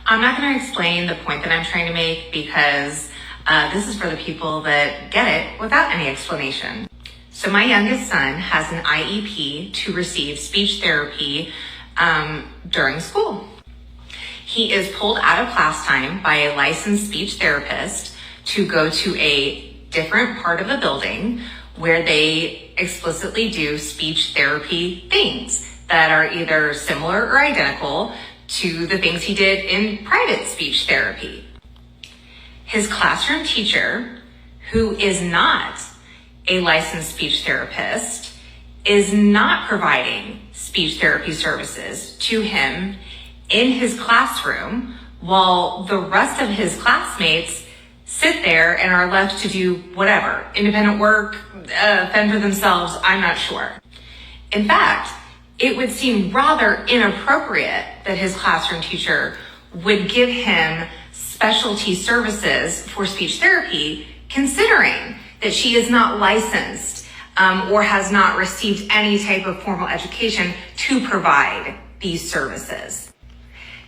I'm not going to explain the point that I'm trying to make because this is for the people that get it without any explanation. So my youngest son has an IEP to receive speech therapy during school. He is pulled out of class time by a licensed speech therapist to go to a different part of the building where they explicitly do speech therapy things that are either similar or identical to the things he did in private speech therapy. His classroom teacher, who is not a licensed speech therapist, is not providing speech therapy services to him in his classroom while the rest of his classmates sit there and are left to do whatever, independent work, fend for themselves, I'm not sure. In fact, it would seem rather inappropriate that his classroom teacher would give him specialty services for speech therapy, considering that she is not licensed or has not received any type of formal education to provide these services.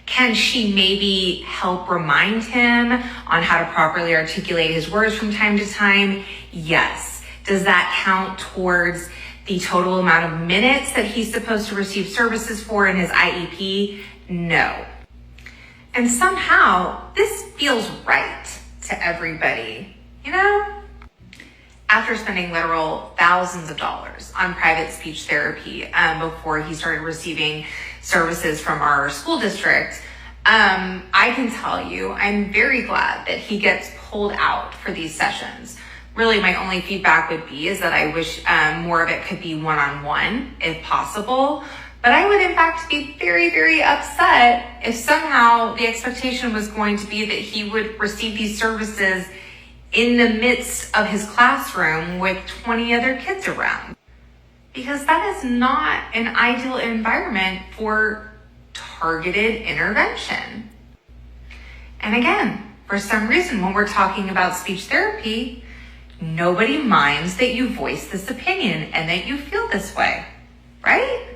Can she maybe help remind him on how to properly articulate his words from time to time? Yes. Does that count towards the total amount of minutes that he's supposed to receive services for in his IEP? No. And somehow this feels right to everybody, you know? After spending literal thousands of dollars on private speech therapy before he started receiving services from our school district, I can tell you I'm very glad that he gets pulled out for these sessions. Really, my only feedback would be is that I wish more of it could be one-on-one if possible. But I would in fact be very, very upset if somehow the expectation was going to be that he would receive these services in the midst of his classroom with 20 other kids around. Because that is not an ideal environment for targeted intervention. And again, for some reason, when we're talking about speech therapy, nobody minds that you voice this opinion and that you feel this way, right?